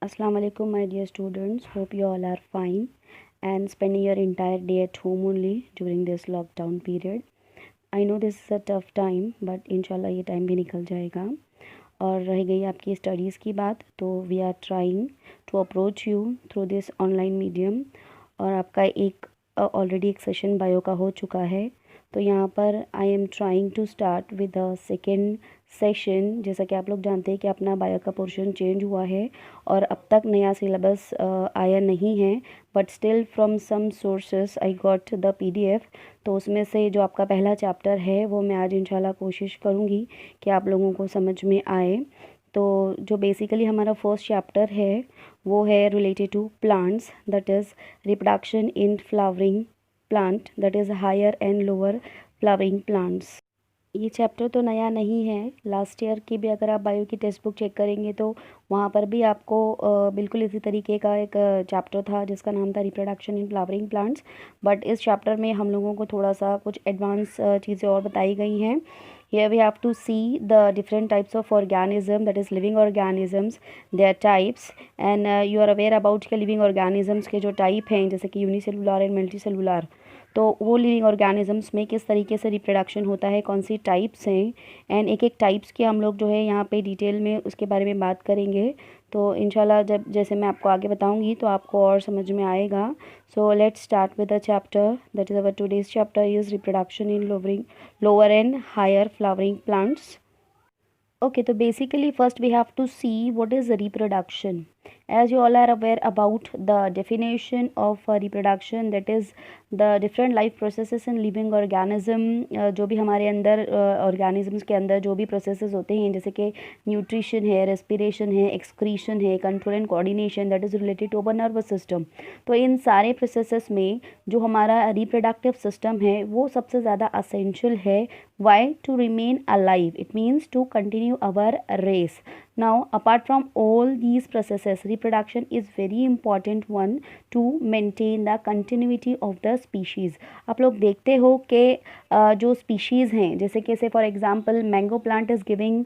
Assalamu alaikum, my dear students. Hope you all are fine and spending your entire day at home only during this lockdown period. I know this is a tough time, but इंशाल्लाह ये time भी निकल जाएगा। और रह गई आपकी studies की बात, तो we are trying to approach you through this online medium. और आपका एक ऑलरेडी एक सेशन बायो का हो चुका है, तो यहाँ पर I am trying to start with the second session. जैसा कि आप लोग जानते हैं कि अपना बायो का पोर्शन चेंज हुआ है और अब तक नया सिलेबस आया नहीं है, but still from some sources I got the PDF. तो उसमें से जो आपका पहला चैप्टर है वो मैं आज इंशाल्लाह कोशिश करूँगी कि आप लोगों को समझ में आए। तो जो बेसिकली हमारा फर्स्ट चैप्टर है वो है related to plants, that is reproduction in flowering plant, that is higher and lower flowering plants. ये चैप्टर तो नया नहीं है, लास्ट ईयर की भी अगर आप बायो की टेक्स्ट बुक चेक करेंगे तो वहाँ पर भी आपको बिल्कुल इसी तरीके का एक चैप्टर था जिसका नाम था reproduction in flowering plants. But इस चैप्टर में हम लोगों को थोड़ा सा कुछ एडवांस चीज़ें और बताई गई हैं। Here we have to see the different types of organism, that is living organisms, their types, and you are aware about के living organisms के जो type हैं जैसे कि यूनिसेलुलर एंड मल्टीसेलुलर। तो वो लिविंग ऑर्गेनिजम्स में किस तरीके से रिप्रोडक्शन होता है, कौन सी टाइप्स हैं, एंड एक एक टाइप्स के हम लोग जो है यहाँ पे डिटेल में उसके बारे में बात करेंगे। तो इंशाल्लाह जब जैसे मैं आपको आगे बताऊँगी तो आपको और समझ में आएगा। So let's start with the chapter, that is our today's chapter is reproduction in lower and higher flowering plants. Okay, so basically first we have to see what is reproduction. As you all are aware about the definition of reproduction, that is the different life processes in living organism, जो भी हमारे अंदर organisms के अंदर जो भी processes होते हैं जैसे कि nutrition है, respiration है, excretion है, control and coordination, that is related to our nervous system। तो इन सारे processes में जो हमारा reproductive system है वो सबसे ज़्यादा essential है। Why? To remain alive. It means to continue our race. Now, apart from all these processes, reproduction is very important one to maintain the continuity of the species। आप लोग देखते हो कि जो species हैं जैसे कि for example mango plant is giving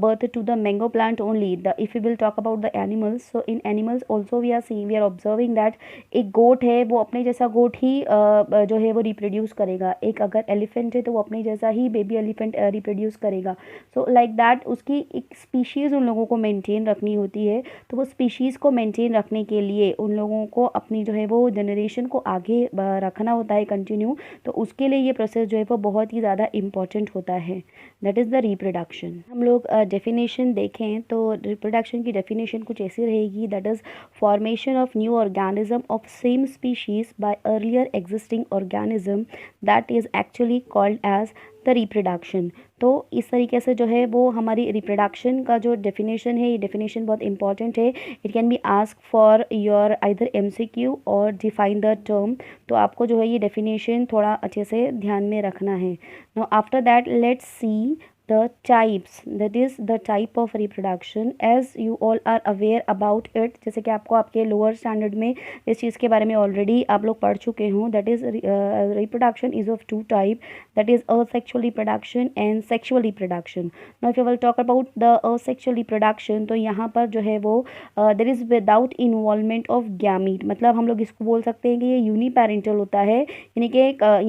birth to the mango plant only। If we will talk about the animals, so in animals also we are observing that एक गोट है वो अपने जैसा गोट ही जो है वो रिप्रोड्यूस करेगा। एक अगर एलिफेंट है तो वो अपने जैसा ही बेबी एलिफेंट रिप्रोड्यूस करेगा। सो लाइक दैट उसकी एक स्पीशीज़ उन लोगों को मेंटेन रखनी होती है। तो वो स्पीशीज़ को मेंटेन रखने के लिए उन लोगों को अपनी जो है वो जनरेशन को आगे रखना होता है कंटिन्यू। तो उसके लिए ये प्रोसेस जो है वो बहुत ही ज़्यादा इम्पॉर्टेंट होता है, दैट इज़ द रिप्रोडक्शन। हम लोग डेफिनेशन देखें तो रिप्रोडक्शन की डेफिनेशन कुछ ऐसी रहेगी, that is formation of new organism of same species by earlier existing organism, that is actually called as the reproduction. तो इस तरीके से जो है वो हमारी रिप्रोडक्शन का जो डेफिनेशन है, ये डेफिनेशन बहुत इंपॉर्टेंट है। It can be ask for your either MCQ और डिफाइन द टर्म। तो आपको जो है ये डेफिनेशन थोड़ा अच्छे से ध्यान में रखना है। Now after that let's see the types, that is the type of reproduction, as you all are aware about it। जैसे कि आपको आपके लोअर स्टैंडर्ड में इस चीज़ के बारे में ऑलरेडी आप लोग पढ़ चुके हों। That is reproduction is of two type, that is asexual reproduction and sexual reproduction. Now if you will talk about the asexual reproduction, तो यहाँ पर जो है वो there is without involvement of gamete. मतलब हम लोग इसको बोल सकते हैं कि ये यूनिपेरेंटल होता है, यानी कि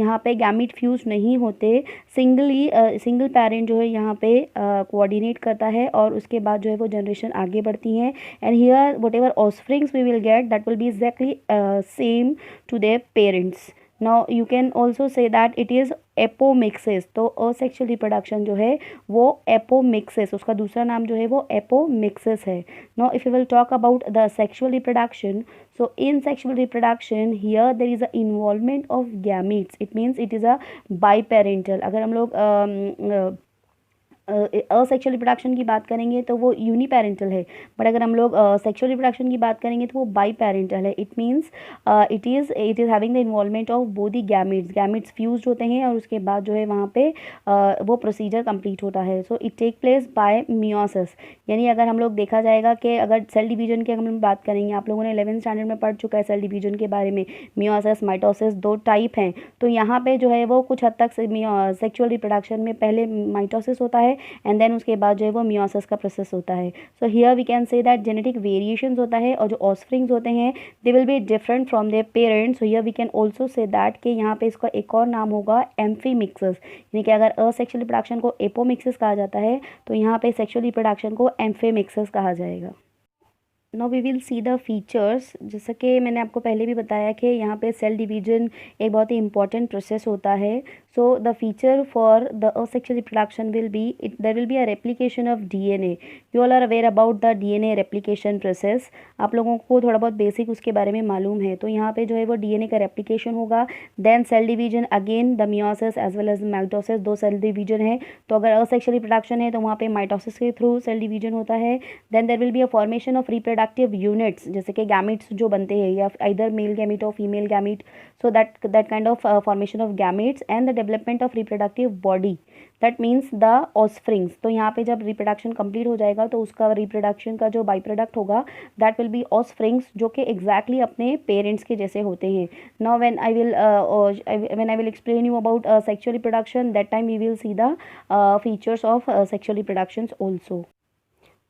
यहाँ पे गैमीट फ्यूज नहीं होते। सिंगल पेरेंट जो है यहाँ पे कोऑर्डिनेट करता है और उसके बाद जो है वो जनरेशन आगे बढ़ती हैं। And here whatever offsprings we will get that will be exactly same to their parents. Now you can also say that it is apomixis. तो असेक्सुअल रिप्रोडक्शन जो है वो एपोमिक्सिस, उसका दूसरा नाम जो है वो एपोमिक्सिस है। Now if you will talk about the sexual reproduction, so in sexual reproduction here there is a involvement of gametes, it means it is a biparental। अगर हम लोग असेक्सुअल रिप्रोडक्शन की बात करेंगे तो वो यूनिपेरेंटल है, बट अगर हम लोग सेक्सुअल रिप्रोडक्शन की बात करेंगे तो वो बाई पेरेंटल है। It means it is having the involvement of both the gametes fuse होते हैं और उसके बाद जो है वहाँ पे वो प्रोसीजर कंप्लीट होता है। So it take place by meiosis. यानी अगर हम लोग देखा जाएगा कि अगर सेल डिवीजन की हम बात करेंगे, आप लोगों ने 11th स्टैंडर्ड में पढ़ चुका है सेल डिवीजन के बारे में। मियोसिस माइटोसिस दो टाइप हैं। तो यहाँ पे जो है वो कुछ हद तक सेक्सुअल रिप्रोडक्शन में पहले माइटोसिस होता है एंड देन उसके बाद जो है वो मियोसिस का प्रोसेस होता है. So here we can say that genetic variations होता है और जो ऑफस्प्रिंग्स होते हैं they will be different from their parents. So here we can also say that कि यहाँ पे इसका एक और नाम होगा एम्फीमिक्सिस, यानी कि अगर असेक्सुअल रिप्रोडक्शन को एपोमिक्सिस कहा जाता है तो यहाँ पे सेक्सुअल रिप्रोडक्शन को एम्फीमिक्सिस कहा जाएगा. Now we will see the features. जैसा कि मैंने आपको पहले भी बताया कि यहाँ पे सेल डिवीजन एक बहुत ही इंपॉर्टेंट प्रोसेस होता है. So the feature for the asexual reproduction will be there will be a replication of DNA. You all are aware about the DNA replication process. आप लोगों को थोड़ा बहुत बेसिक उसके बारे में मालूम है. तो यहाँ पे जो है वो डीएनए का रेप्लिकेशन होगा, then cell division, again the meiosis as well as mitosis, दो सेल डिवीजन है. तो अगर असेक्सुअल रिप्रोडक्शन है तो वहाँ पे माइटोसिस के थ्रू सेल डिवीजन होता है. Then there will be a formation of reproductive units, जैसे कि गैमेट्स जो बनते हैं या आइदर मेल गैमेट और female gamete. So that kind of formation of gametes and the development of reproductive body, that means the offsprings. तो यहाँ पे जब रिप्रोडक्शन कंप्लीट हो जाएगा तो उसका रिप्रोडक्शन का जो बाई प्रोडक्ट होगा दैट विल बी ऑफस्प्रिंग्स, जो कि एग्जैक्टली अपने पेरेंट्स के जैसे होते हैं. Now when I will explain you about sexual reproduction, that time we will see the features of sexual reproductions also.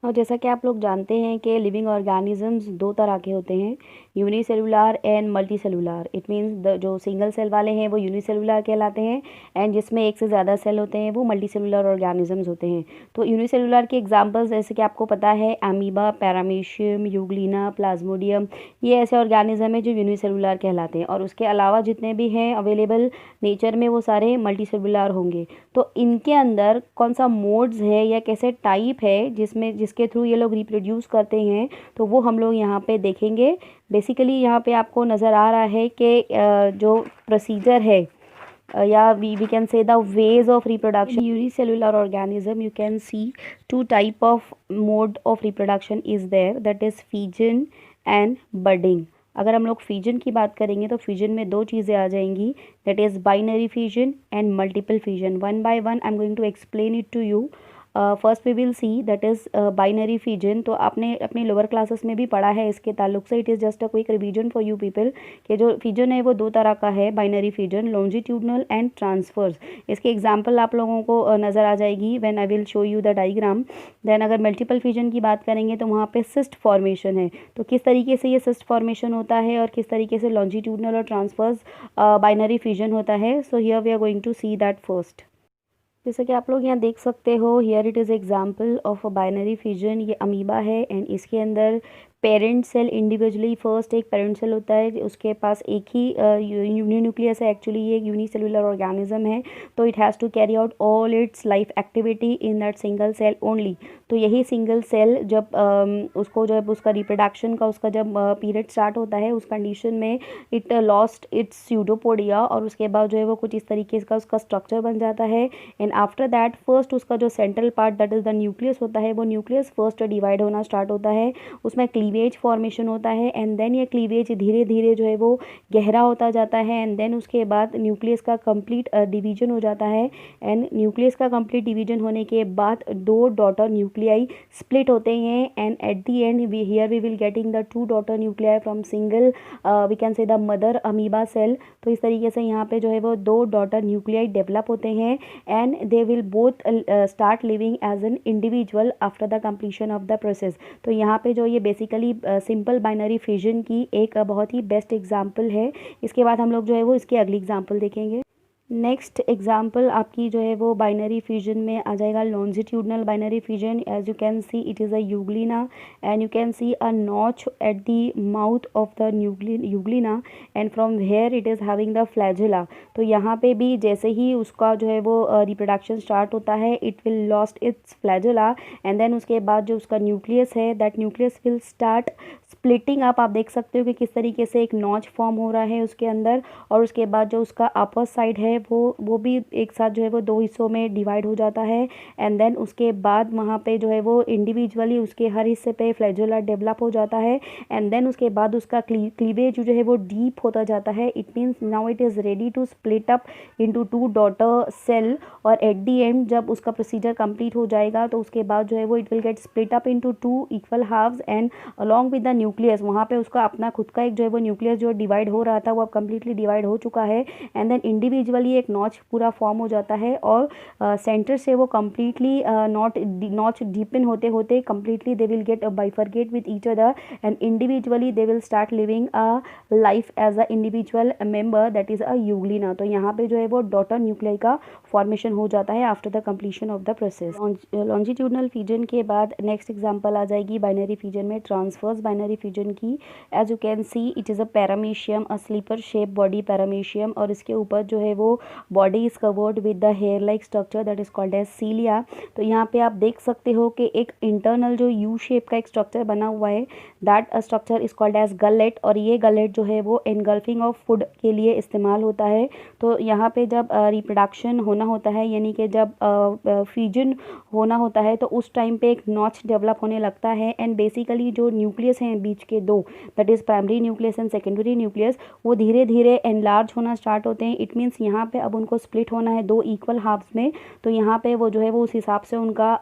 और जैसा कि आप लोग जानते हैं कि लिविंग ऑर्गेनिजम्स दो तरह के होते हैं, unicellular and multi cellular. It means जो सिंगल सेल वाले हैं वो यूनिसेलुलर कहलाते हैं एंड जिसमें एक से ज़्यादा सेल होते हैं वो मल्टी सेलुलर ऑर्गेनिजम्स होते हैं. तो यूनिसेलुलर के एग्जांपल्स जैसे कि आपको पता है अमीबा, पैरामीशियम, यूग्लिना, प्लाज्मोडियम, ये ऐसे ऑर्गेनिज्म है जो यूनिसेलुलर कहलाते हैं. और उसके अलावा जितने भी हैं अवेलेबल नेचर में वो सारे मल्टी सेलुलर होंगे. तो इनके अंदर कौन सा मोड्स है या कैसे टाइप है जिसके थ्रू ये लोग रिप्रोड्यूस करते हैं, तो वो हम लोग यहाँ पे देखेंगे. बेसिकली यहाँ पे आपको नज़र आ रहा है कि जो प्रोसीजर है या we can say the ways of reproduction. Unicellular organism, you can see two type of mode of reproduction is there, that is fission and budding. अगर हम लोग फिजन की बात करेंगे तो फिजन में दो चीज़ें आ जाएंगी, that is binary fission and multiple fission. One by one I am going to explain it to you. First we will see that is binary fission. तो आपने अपने लोअर क्लासेस में भी पढ़ा है इसके ताल्लुक से. It is just a quick revision for you people कि जो फिजन है वो दो तरह का है. Binary fission longitudinal and transverse. इसके एग्जांपल आप लोगों को नज़र आ जाएगी when I will show you the diagram. Then अगर मल्टीपल फिजन की बात करेंगे तो वहाँ पे सिस्ट फॉर्मेशन है. तो किस तरीके से ये सिस्ट फॉर्मेशन होता है और किस तरीके से लॉन्जिट्यूडनल और ट्रांसफर्स बाइनरी फिजन होता है. So here we are going to see that first. जैसे कि आप लोग यहाँ देख सकते हो, here it is example of a binary fission. ये अमीबा है एंड इसके अंदर पेरेंट सेल इंडिविजुअली, फर्स्ट एक पेरेंट सेल होता है, उसके पास एक ही यूनिन्यूक्लियस है. एक्चुअली ये एक यूनिसेलुलर ऑर्गेनिज्म है, तो it has to carry out all its life activity in that single cell only. तो यही सिंगल सेल जब उसका रिप्रोडक्शन का उसका जब पीरियड स्टार्ट होता है उस कंडीशन में इट लॉस्ट इट्स स्यूडोपोडिया, और उसके बाद जो है वो कुछ इस तरीके का उसका स्ट्रक्चर बन जाता है. एंड आफ्टर दैट फर्स्ट उसका जो central part that is the nucleus होता है, वो न्यूक्लियस फर्स्ट डिवाइड होना स्टार्ट होता है. उसमें क्लीवेज फॉर्मेशन होता है एंड देन ये क्लीवेज धीरे धीरे जो है वो गहरा होता जाता है. एंड देन उसके बाद न्यूक्लियस का कंप्लीट डिवीजन हो जाता है. एंड न्यूक्लियस का कंप्लीट डिवीजन होने के बाद दो डॉटर न्यूक्लियाई स्प्लिट होते हैं. And at the end we will getting the two daughter nuclei from single we can say the mother amoeba cell. तो इस तरीके से यहाँ पे जो है वो दो डॉटर न्यूक्लियाई डेवलप होते हैं and they will both start living as an individual after the completion of the process. तो यहाँ पे जो ये बेसिकली सिंपल बाइनरी फिजन की एक बहुत ही बेस्ट एग्जाम्पल है. इसके बाद हम लोग जो है वो इसकी अगली एग्जाम्पल देखेंगे. नेक्स्ट एग्जाम्पल आपकी जो है वो बाइनरी फिजन में आ जाएगा longitudinal binary fission. As you can see it is a euglena and you can see a notch at the mouth of the euglena and from here it is having the flagella. तो यहाँ पे भी जैसे ही उसका जो है वो reproduction start होता है it will lost its flagella and then उसके बाद जो उसका न्यूक्लियस है that nucleus will start splitting up. आप देख सकते हो कि किस तरीके से एक नॉच फॉर्म हो रहा है उसके अंदर, और उसके बाद जो उसका अपर साइड है वो भी एक साथ जो है वो दो हिस्सों में डिवाइड हो जाता है. एंड देन उसके बाद वहाँ पे जो है वो इंडिविजुअली उसके हर हिस्से पे फ्लैजुला डेवलप हो जाता है. एंड देन उसके बाद उसका क्लीवेज जो है वो डीप होता जाता है. It means now it is ready to split up into two daughter cell. और एट दी एंड जब उसका प्रोसीजर कंप्लीट हो जाएगा तो उसके बाद जो है वो it will get split up into two equal halves and along with the nucleus. वहाँ पे उसका अपना खुद का एक जो है वो न्यूक्लियस जो डिवाइड हो रहा था वो अब कम्प्लीटली डिवाइड हो चुका है. एंड देन इंडिविजुअली इवेंचुअली एक नॉच पूरा फॉर्म हो जाता है और सेंटर से वो कम्प्लीटली नॉच डीपन होते होते completely they will get bifurcate with each other and individually they will start living a life as a individual member, that is a euglena. तो यहाँ पे जो है वो डॉटर न्यूक्लियाई का फॉर्मेशन हो जाता है after the completion of the process. Longitudinal fusion के बाद नेक्स्ट एग्जांपल आ जाएगी बाइनरी फ्यूजन में ट्रांसवर्स बाइनरी फ्यूजन की। As you can see it is a paramecium, a slipper shape body paramecium, और इसके ऊपर जो है वो body is covered with the hair like structure that is called as cilia. तो यहाँ पे आप देख सकते हो कि एक इंटरनल जो यू शेप का एक स्ट्रक्चर बना हुआ है, that structure is called as gullet, और ये गलेट जो है वो एनगल्फिंग ऑफ फूड के लिए इस्तेमाल होता है। तो यहाँ पे जब रिप्रोडक्शन होना होता है यानी कि जब फ्यूजन होना होता है तो उस टाइम पे एक नॉच डेवलप होने लगता है एंड बेसिकली जो न्यूक्लियस हैं बीच के दो, that is primary nucleus and secondary nucleus, वो धीरे धीरे एनलार्ज होना स्टार्ट होते हैं। इट मीन्स यहाँ पे अब उनको स्प्लिट होना है दो इक्वल हाफ्स में, तो यहाँ पे वो जो है वो उस हिसाब से उनका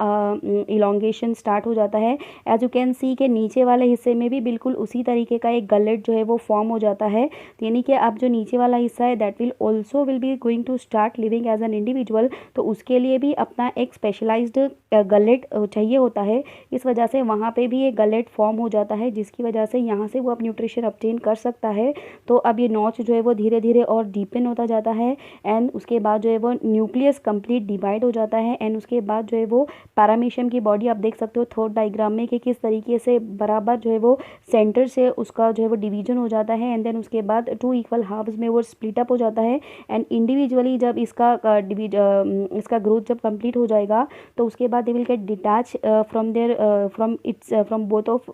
इलोंगेशन स्टार्ट हो जाता है। एज यू कैन सी के नीचे वाले हिस्से में भी बिल्कुल उसी तरीके का एक गलेट जो है वो फॉर्म हो जाता है। यानी कि अब जो नीचे वाला हिस्सा है that will be going to start living as an individual, तो उसके लिए भी अपना एक स्पेशलाइज्ड गलेट चाहिए होता है। इस वजह से वहाँ पे भी एक गलेट फॉर्म हो जाता है जिसकी वजह से यहाँ से वो अब न्यूट्रिशन ऑब्टेन कर सकता है। तो अब ये नॉच जो है वो धीरे धीरे और डीपन होता जाता है एंड उसके बाद जो है वो न्यूक्लियस कंप्लीट डिवाइड हो जाता है एंड उसके बाद जो है वो पैरामीशियम की बॉडी आप देख सकते हो थर्ड डायग्राम में कि किस तरीके से बराबर जो है वो सेंटर से उसका जो है वो डिवीजन हो जाता है एंड देन उसके बाद टू इक्वल हाफ्स में वो स्प्लिट अप हो जाता है एंड इंडिविजुअली जब इसका ग्रोथ जब कंप्लीट हो जाएगा तो उसके बाद they will gate detach from both of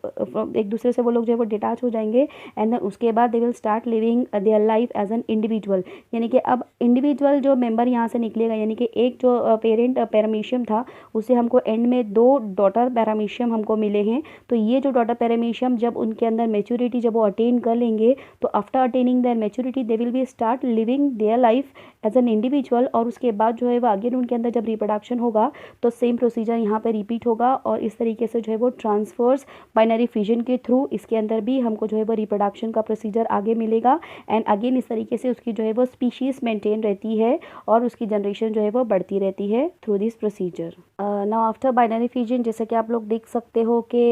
एक दूसरे से वो लोग जो है वो डिटैच हो जाएंगे एंड देन उसके बाद they will start living their life as an individual. यानी कि अब इंडिविजुअल जो मेंबर यहाँ से निकलेगा, यानी कि एक जो पेरेंट पैरामीशियम था उससे हमको एंड में दो डॉटर पैरामीशियम हमको मिले हैं। तो ये जो डॉटर पैरामीशियम जब उनके अंदर मेच्योरिटी जब वो अटेन कर लेंगे तो after attaining their maturity they will be start living their life as an individual, और उसके बाद जो है वो अगेन उनके अंदर जब रिप्रोडक्शन होगा तो सेम प्रोसीजर यहाँ पे रिपीट होगा और इस तरीके से जो है वो ट्रांसफर्स बाइनरी फ्यूजन के थ्रू इसके अंदर भी हमको जो है वो रिप्रोडक्शन का प्रोसीजर आगे मिलेगा एंड अगेन इस तरीके से उसकी जो है वो स्पीशीज मेंटेन रहती है और उसकी जनरेशन जो है वो बढ़ती रहती है through this procedure. Now after binary fusion जैसे कि आप लोग देख सकते हो कि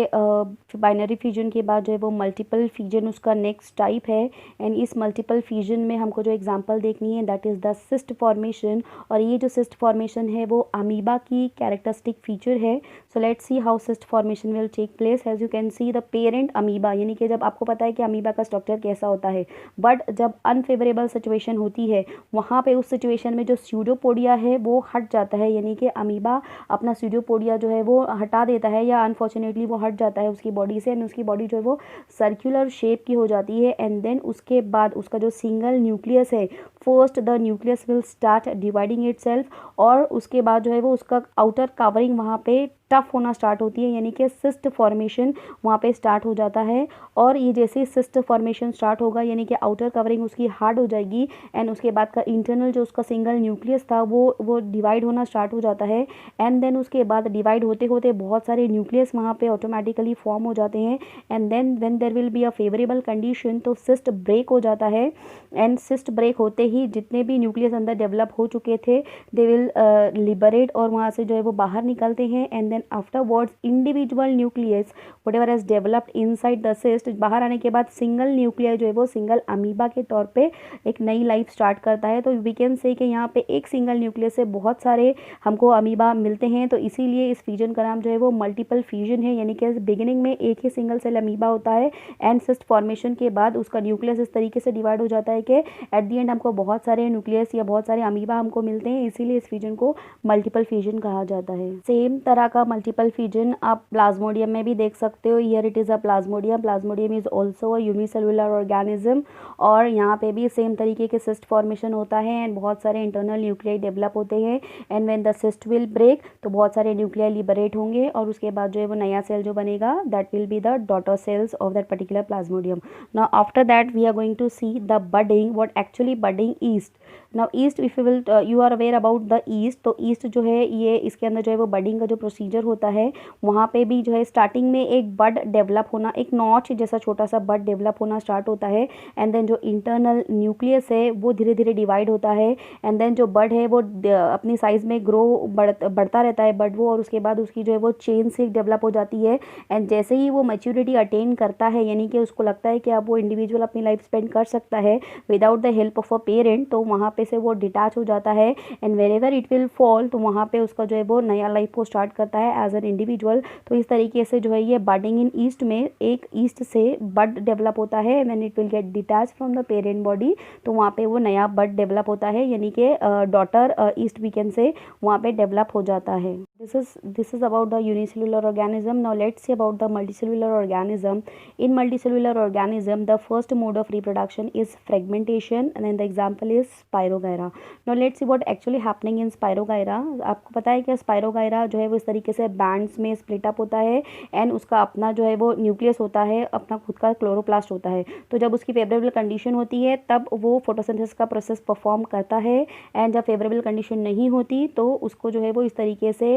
बाइनरी फ्यूजन के बाद जो है वो मल्टीपल फ्यूजन उसका नेक्स्ट टाइप है एंड इस मल्टीपल फ्यूजन में हमको जो एग्जांपल देखनी है that is the cyst formation, और ये जो सिस्ट फॉर्मेशन है वो अमीबा की कैरेक्टरिस्टिक फीचर है। So let's see how cyst formation will take place. As you can see the parent amoeba, यानी कि जब आपको पता है कि अमीबा का स्ट्रक्चर कैसा होता है, बट जब अनफेवरेबल सिचुएशन होती है वहाँ पे उस सिचुएशन में जो स्यूडोपोडिया है वो हट जाता है, यानी कि अमीबा अपना स्यूडोपोडिया जो है वो हटा देता है या अनफॉर्चुनेटली वो हट जाता है उसकी बॉडी से एंड उसकी बॉडी जो है वो सर्कुलर शेप की हो जाती है एंड देन उसके बाद उसका जो सिंगल न्यूक्लियस है first the nucleus will start dividing itself, और उसके बाद जो है वो उसका आउटर कवरिंग वहाँ पे टफ होना स्टार्ट होती है, यानी कि सिस्ट फॉर्मेशन वहाँ पे स्टार्ट हो जाता है। और ये जैसे सिस्ट फॉर्मेशन स्टार्ट होगा यानी कि आउटर कवरिंग उसकी हार्ड हो जाएगी एंड उसके बाद का इंटरनल जो उसका सिंगल न्यूक्लियस था वो डिवाइड होना स्टार्ट हो जाता है एंड देन उसके बाद डिवाइड होते होते बहुत सारे न्यूक्लियस वहाँ पे ऑटोमेटिकली फॉर्म हो जाते हैं and then when there will be a favourable condition तो सिस्ट ब्रेक हो जाता है एंड सिस्ट ब्रेक होते ही जितने भी न्यूक्लियस अंदर डेवलप हो चुके थे दे विल लिबरेट और वहाँ से जो है वो बाहर निकलते हैं and then afterwards individual nucleus whatever has developed inside the cyst बाहर आने के बाद सिंगल न्यूक्लियर जो है वो सिंगल अमीबा के तौर पे एक नई लाइफ स्टार्ट करता है। तो वी कैन से कि यहाँ पे एक सिंगल न्यूक्लियस से बहुत सारे हमको अमीबा मिलते हैं, तो इसीलिए इस फ्यूजन का नाम जो है वो मल्टीपल फ्यूजन है, यानी कि बिगिनिंग में एक ही सिंगल सेल अमीबा होता है एंड सिस्ट फॉर्मेशन के बाद उसका न्यूक्लियस इस तरीके से डिवाइड हो जाता है कि एट दी एंड हमको बहुत सारे न्यूक्लियस या बहुत सारे अमीबा हमको मिलते हैं, इसीलिए इस फ्यूजन को मल्टीपल फ्यूजन कहा जाता है। सेम तरह का मल्टीपल फ्यूजन आप प्लाज्मोडियम में भी देख सकते हो। Here it is a Plasmodium. Plasmodium is also a unicellular organism और यहाँ पे भी सेम तरीके के सिस्ट फॉर्मेशन होता है एंड बहुत सारे इंटरनल न्यूक्लियाई डेवलप होते हैं and when the cyst will break तो बहुत सारे न्यूक्लियाई लिबरेट होंगे और उसके बाद जो है वो नया सेल जो बनेगा that will be the daughter cells of that particular plasmodium. Now after that we are going to see the budding. What actually budding following yeast. Now yeast if you will you are aware about the yeast, तो yeast जो है ये इसके अंदर जो है वो budding का जो प्रोसीजर होता है वहाँ पे भी जो है स्टार्टिंग में एक बड डेवलप होना, एक नॉच जैसा छोटा सा बड डेवलप होना स्टार्ट होता है, एंड देन जो इंटरनल न्यूक्लियस है वो धीरे धीरे डिवाइड होता है, एंड देन जो बड है वो अपनी साइज़ में ग्रो बढ़ता रहता है बड वो, और उसके बाद उसकी जो है वो चेन से डेवलप हो जाती है। एंड जैसे ही वो मैच्योरिटी अटेन करता है, यानी कि उसको लगता है कि अब वो इंडिविजुअल अपनी लाइफ स्पेंड कर सकता है without the help of a parent, तो वहाँ पे से वो डिटैच हो जाता है, and wherever it will fall, तो वहाँ पे उसका जो है वो नया लाइफ को स्टार्ट करता है एज एन इंडिविजुअल। तो इस तरीके से जो है ये बडिंग इन ईस्ट में एक ईस्ट से बड डेवलप होता है, when it will gate detach from the parent body, तो वहाँ पे वो नया बड डेवलप होता है, यानी कि डॉटर ईस्ट वी कैन से वहाँ पे डेवलप हो जाता है। This is about the unicellular organism. Now let's see about the multicellular organism. In multicellular organism, the first mode of reproduction is fragmentation, and then the example is Spirogyra. Now let's see what actually happening in Spirogyra. आपको पता है कि Spirogyra जो है वो इस तरीके से बैंड्स में स्प्लिट अप होता है, एंड उसका अपना जो है वो न्यूक्लियस होता है, अपना खुद का क्लोरोप्लास्ट होता है। तो जब उसकी फेवरेबल कंडीशन होती है तब वो फोटोसिंथेसिस का प्रोसेस परफॉर्म करता है, एंड जब फेवरेबल कंडीशन नहीं होती तो उसको जो है वो इस तरीके से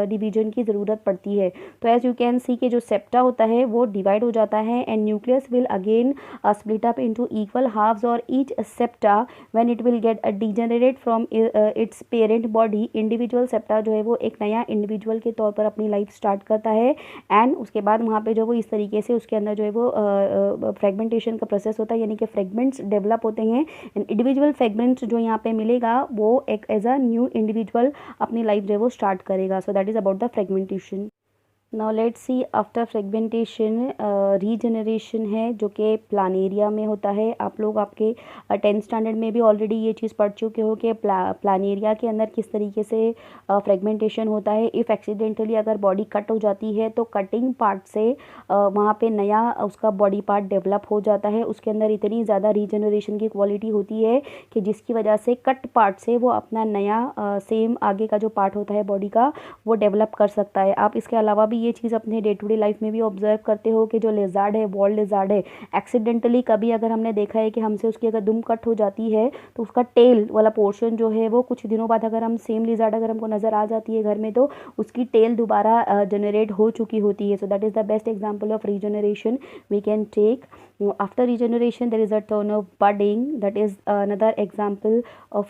डिवीजन की ज़रूरत पड़ती है। तो एज यू कैन सी कि जो सेप्टा होता है वो डिवाइड हो जाता है, and nucleus will again split up into equal halves, और each septa when it will get degenerate from its parent body, individual septa जो है वो एक नया इंडिविजुअल के तौर पर अपनी लाइफ स्टार्ट करता है, एंड उसके बाद वहाँ पे जो वो इस तरीके से उसके अंदर जो है वो फ्रेगमेंटेशन का प्रोसेस होता है, यानी कि फ्रेगमेंट्स डेवलप होते हैं, एंड इंडिविजुअल फ्रेगमेंट्स जो यहाँ पे मिलेगा वो एक एज अ न्यू इंडिविजुअल अपनी लाइफ जो है वो स्टार्ट करेगा। So that is about the fragmentation. Now let's see after fragmentation regeneration है जो कि प्लानेरिया में होता है। आप लोग आपके 10th स्टैंडर्ड में भी ऑलरेडी ये चीज़ पढ़ चुके हो कि प्लानेरिया के अंदर किस तरीके से फ्रेगमेंटेशन होता है। इफ़ एक्सीडेंटली अगर बॉडी कट हो जाती है तो कटिंग पार्ट से वहाँ पे नया उसका बॉडी पार्ट डेवलप हो जाता है। उसके अंदर इतनी ज़्यादा रीजनरेशन की क्वालिटी होती है कि जिसकी वजह से कट पार्ट से वो अपना नया सेम आगे का जो पार्ट होता है बॉडी का वो डेवलप कर सकता है। आप इसके अलावा भी ये चीज़ अपने डे टू डे लाइफ में भी ऑब्जर्व करते हो कि जो लेज़ार्ड है, वॉल लेज़ार्ड है, एक्सीडेंटली कभी अगर हमने देखा है कि हमसे उसकी अगर दुम कट हो जाती है तो उसका टेल वाला पोर्शन जो है वो कुछ दिनों बाद अगर हम सेम लेज़ार्ड अगर हमको नज़र आ जाती है घर में तो उसकी टेल दोबारा जनरेट हो चुकी होती है। So that is the best example of regeneration we can take. After regeneration there is a turn of budding, that is another example of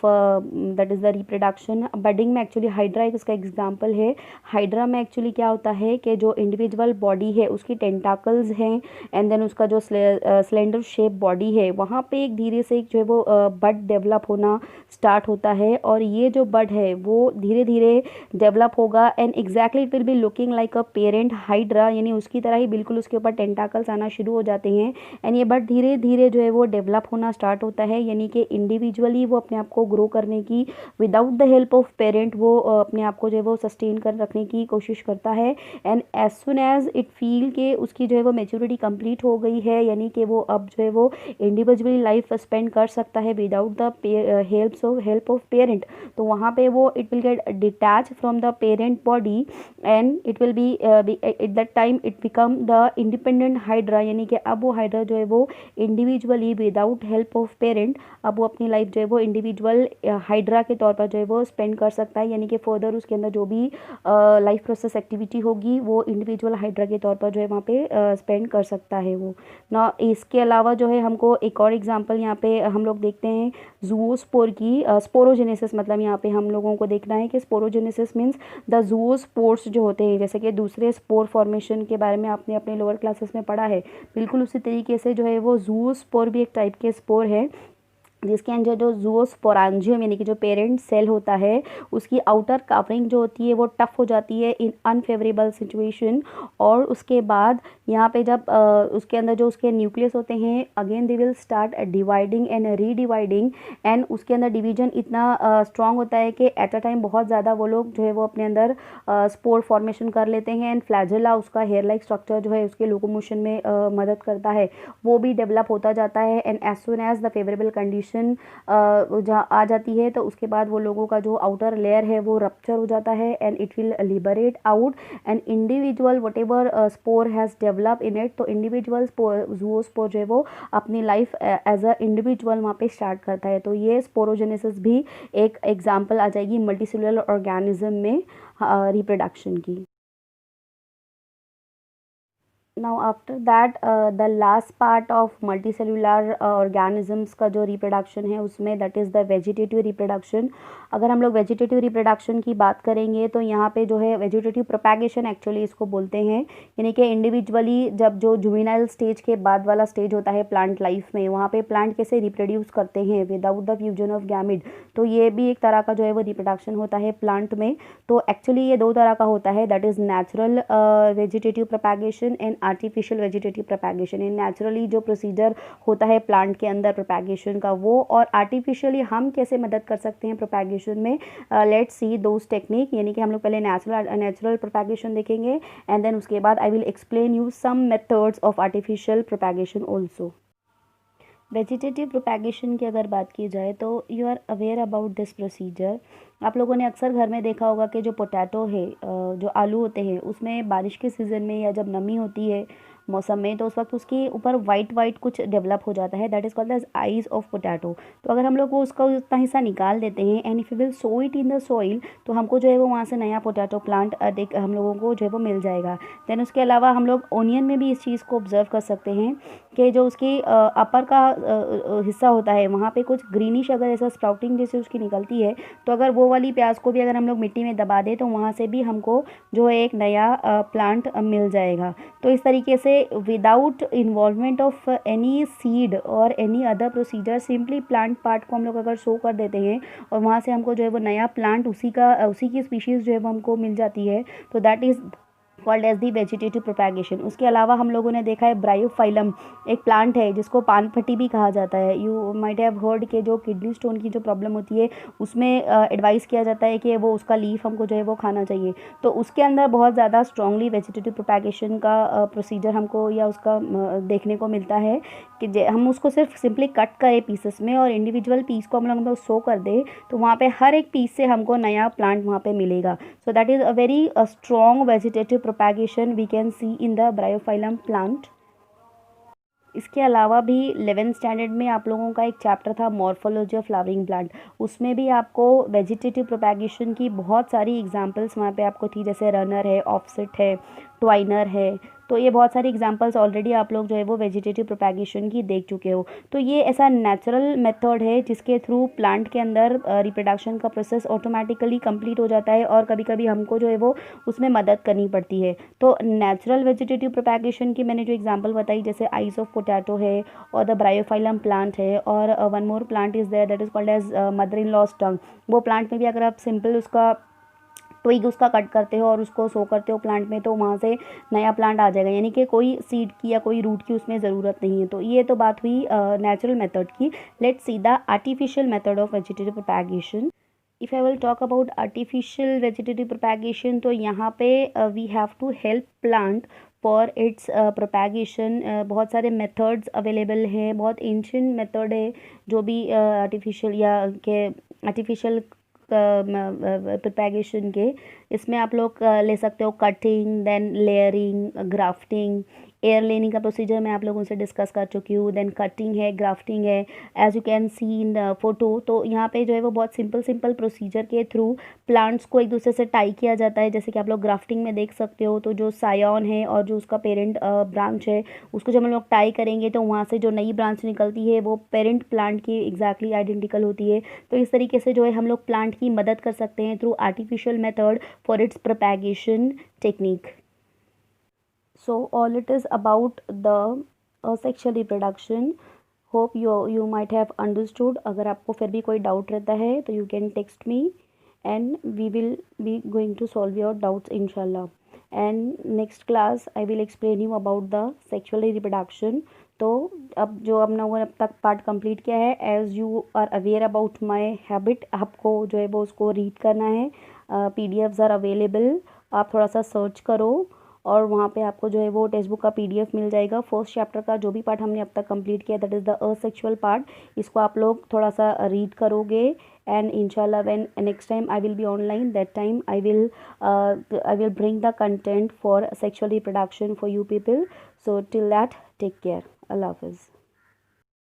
that is the reproduction। budding में actually hydra एक उसका example है। Hydra में actually क्या होता है कि जो इंडिविजुअल बॉडी है उसकी टेंटाकल्स हैं, एंड देन उसका जो स्लेंडर शेप बॉडी है वहाँ पे एक धीरे से जो है वो बड डेवलप होना स्टार्ट होता है, और ये जो बड है वो धीरे धीरे डेवलप होगा, and exactly it will be looking like a parent hydra, यानी उसकी तरह ही बिल्कुल उसके ऊपर टेंटाकल्स आना शुरू हो जाते हैं, एंड ये बट धीरे धीरे जो है वो डेवलप होना स्टार्ट होता है, यानी कि इंडिविजुअली वो अपने आप को ग्रो करने की without the help of parent वो अपने आप को जो है वो सस्टेन कर रखने की कोशिश करता है। And as soon as it feel के उसकी जो है वो मेच्योरिटी कंप्लीट हो गई है, यानी कि वो अब जो है वो इंडिविजुअली लाइफ स्पेंड कर सकता है without the help of parent, तो वहाँ पे वो it will gate detach from the parent body, and it will be at that time it become the independent hydra, यानी कि अब वो हाइड्रा जो है वो individually without help of parent अब वो अपनी लाइफ जो है वो इंडिविजुअल हाइड्रा के तौर पर जो है वो स्पेंड कर सकता है, यानी कि फर्दर उसके अंदर जो भी लाइफ प्रोसेस एक्टिविटी होगी वो इंडिविजुअल हाइड्रा के तौर पर जो है वहाँ पे स्पेंड कर सकता है वो ना। इसके अलावा जो है हमको एक और एग्जांपल यहाँ पे हम लोग देखते हैं जूओस्पोर की। स्पोरोजेनेसिस मतलब यहाँ पे हम लोगों को देखना है कि स्पोरोजेनेसिस मीन्स द जूओस्पोर्स जो होते हैं, जैसे कि दूसरे स्पोर फॉर्मेशन के बारे में आपने अपने लोअर क्लासेस में पढ़ा है, बिल्कुल उसी तरीके से जो है वो जूओस्पोर भी एक टाइप के स्पोर है, जिसके अंदर जो जूओस्पोरांजियम यानी कि जो पेरेंट सेल होता है उसकी आउटर कवरिंग जो होती है वो टफ हो जाती है इन अनफेवरेबल सिचुएशन, और उसके बाद यहाँ पे जब उसके अंदर जो उसके न्यूक्लियस होते हैं again they will start dividing and redividing, and उसके अंदर डिवीजन इतना स्ट्रांग होता है कि एट अ टाइम बहुत ज़्यादा वो लोग जो है वो अपने अंदर स्पोर फॉर्मेशन कर लेते हैं, एंड फ्लैजेला उसका हेयर लाइक स्ट्रक्चर जो है उसके लोकोमोशन में मदद करता है वो भी डेवलप होता जाता है, and as soon as the favourable condition ovulation जहाँ आ जाती है तो उसके बाद वो लोगों का जो आउटर लेयर है वो रप्चर हो जाता है and it will liberate out and individual what ever spore has develop in it, तो इंडिविजुअल वो स्पोर जो है वो अपनी लाइफ एज अ इंडिविजुअल वहाँ पे स्टार्ट करता है। तो ये स्पोरोजेनेसिस भी एक एग्जाम्पल आ जाएगी मल्टीसेलुलर ऑर्गेनिज्म में रिप्रोडक्शन की। Now after that the last part of multicellular organisms का जो reproduction है उसमें that is the vegetative reproduction। अगर हम लोग vegetative reproduction की बात करेंगे तो यहाँ पे जो है vegetative propagation एक्चुअली इसको बोलते हैं, यानी कि इंडिविजुअली जब जो जुवेनाइल स्टेज के बाद वाला स्टेज होता है प्लांट लाइफ में, वहाँ पे प्लांट कैसे रिप्रोड्यूस करते हैं विदाउट द फ्यूजन ऑफ गैमिड, तो ये भी एक तरह का जो है वो रिप्रोडक्शन होता है प्लांट में। तो एक्चुअली ये दो तरह का होता है, that is natural vegetative propagation and artificial vegetative propagation. ये नेचुरली जो प्रोसीजर होता है प्लांट के अंदर प्रोपैगेशन का वो, और आर्टिफिशियली हम कैसे मदद कर सकते हैं प्रोपैगेशन में। लेट्स सी दोज टेक्निक, यानी कि हम लोग पहले नेचुरल प्रोपैगेशन देखेंगे एंड देन उसके बाद I will explain you some methods of artificial propagation also. Vegetative propagation की अगर बात की जाए तो you are aware about this procedure. आप लोगों ने अक्सर घर में देखा होगा कि जो पोटैटो है, जो आलू होते हैं, उसमें बारिश के सीज़न में या जब नमी होती है मौसम में तो उस वक्त उसके ऊपर वाइट वाइट कुछ डेवलप हो जाता है, that is called as eyes of potato. तो अगर हम लोग वो उसका उतना हिस्सा निकाल देते हैं and if you will so it in the soil, तो हमको जो है वो वहाँ से नया पोटैटो प्लांट हम लोगों को जो है वो मिल जाएगा। देन उसके अलावा हम लोग ओनियन में भी इस चीज़ को ऑब्जर्व कर सकते हैं कि जो उसकी अपर का हिस्सा होता है वहाँ पे कुछ ग्रीनिश अगर ऐसा स्प्राउटिंग जैसे उसकी निकलती है, तो अगर वो वाली प्याज को भी अगर हम लोग मिट्टी में दबा दें तो वहाँ से भी हमको जो है एक नया प्लांट मिल जाएगा। तो इस तरीके से without involvement of any seed और any other procedure, simply plant part को हम लोग अगर शो कर देते हैं और वहाँ से हमको जो है वो नया प्लांट उसी की स्पीशीज़ जो है वो हमको मिल जाती है, तो that is called as the vegetative propagation. उसके अलावा हम लोगों ने देखा है ब्रायोफाइलम एक प्लांट है जिसको पान फटी भी कहा जाता है। यू माइट हैव हर्ड के जो किडनी स्टोन की जो प्रॉब्लम होती है उसमें एडवाइस किया जाता है कि वो उसका लीफ हमको जो है वो खाना चाहिए। तो उसके अंदर बहुत ज़्यादा स्ट्रांगली वेजिटेटिव प्रोपैगेशन का प्रोसीजर हमको या उसका देखने को मिलता है कि हम उसको सिर्फ सिंपली कट करें पीसेस में और इंडिविजुअल पीस को हम लोग शो कर दें तो वहाँ पे हर एक पीस से हमको नया प्लांट वहाँ पे मिलेगा। सो that is a very strong vegetative propagation we can see in the bryophyllum plant। इसके अलावा भी 11th स्टैंडर्ड में आप लोगों का एक चैप्टर था मॉर्फोलॉजी ऑफ फ्लावरिंग प्लांट, उसमें भी आपको वेजिटेटिव प्रोपैगेशन की बहुत सारी एग्जांपल्स वहाँ पे आपको थी, जैसे रनर है, ऑफसेट है, ट्वाइनर है। तो ये बहुत सारी एग्जांपल्स ऑलरेडी आप लोग जो है वो वेजिटेटिव प्रोपैगेशन की देख चुके हो। तो ये ऐसा नेचुरल मेथड है जिसके थ्रू प्लांट के अंदर रिप्रोडक्शन का प्रोसेस ऑटोमेटिकली कंप्लीट हो जाता है और कभी कभी हमको जो है वो उसमें मदद करनी पड़ती है। तो नेचुरल वेजिटेटिव प्रोपैगेशन की मैंने जो एग्जांपल बताई जैसे आइस ऑफ पोटैटो है और द ब्रायोफाइलम प्लांट है और one more plant is there that is called as mother in law's tongue. वो प्लांट में भी अगर आप सिंपल उसका ट्विग उसका कट करते हो और उसको सो करते हो प्लांट में तो वहाँ से नया प्लांट आ जाएगा, यानी कि कोई सीड की या कोई रूट की उसमें ज़रूरत नहीं है। तो ये तो बात हुई नेचुरल मेथड की। Let's see the artificial method of vegetative propagation. If I will talk about artificial vegetative propagation तो यहाँ पे we have to help plant for its propagation. बहुत सारे मेथड्स अवेलेबल हैं, बहुत एंशिएंट मेथड है जो भी आर्टिफिशियल या के आर्टिफिशियल प्रोपैगेशन के। इसमें आप लोग ले सकते हो cutting, then layering, grafting, air layering का प्रोसीजर मैं आप लोगों से डिस्कस कर चुकी हूँ, देन कटिंग है, ग्राफ्टिंग है, as you can see in photo. तो यहाँ पे जो है वो बहुत सिंपल प्रोसीजर के थ्रू प्लांट्स को एक दूसरे से टाई किया जाता है। जैसे कि आप लोग ग्राफ्टिंग में देख सकते हो, तो जो सायॉन है और जो उसका पेरेंट ब्रांच है उसको जब हम लोग टाई करेंगे तो वहाँ से जो नई ब्रांच निकलती है वो पेरेंट प्लांट की एग्जैक्टली आइडेंटिकल होती है। तो इस तरीके से जो है हम लोग प्लांट की मदद कर सकते हैं through artificial method for its propagation technique. So all it is about the sexual reproduction. Hope you might have understood। अगर आपको फिर भी कोई डाउट रहता है तो you can text me and we will be going to solve your doubts inshallah। and next class I will explain you about the sexual reproduction। तो अब जो हम लोगों ने अब तक पार्ट कंप्लीट किया है, as you are aware about my habit, आपको जो है वो उसको रीड करना है। PDFs आर अवेलेबल, आप थोड़ा सा सर्च करो और वहाँ पे आपको जो है वो टेक्स्ट बुक का PDF मिल जाएगा। फर्स्ट चैप्टर का जो भी पार्ट हमने अब तक कंप्लीट किया, that is the asexual part, इसको आप लोग थोड़ा सा रीड करोगे, and inshallah when next time I will be online, that time I will bring the content for sexual reproduction for you people. So till that, take care. Allah Hafiz.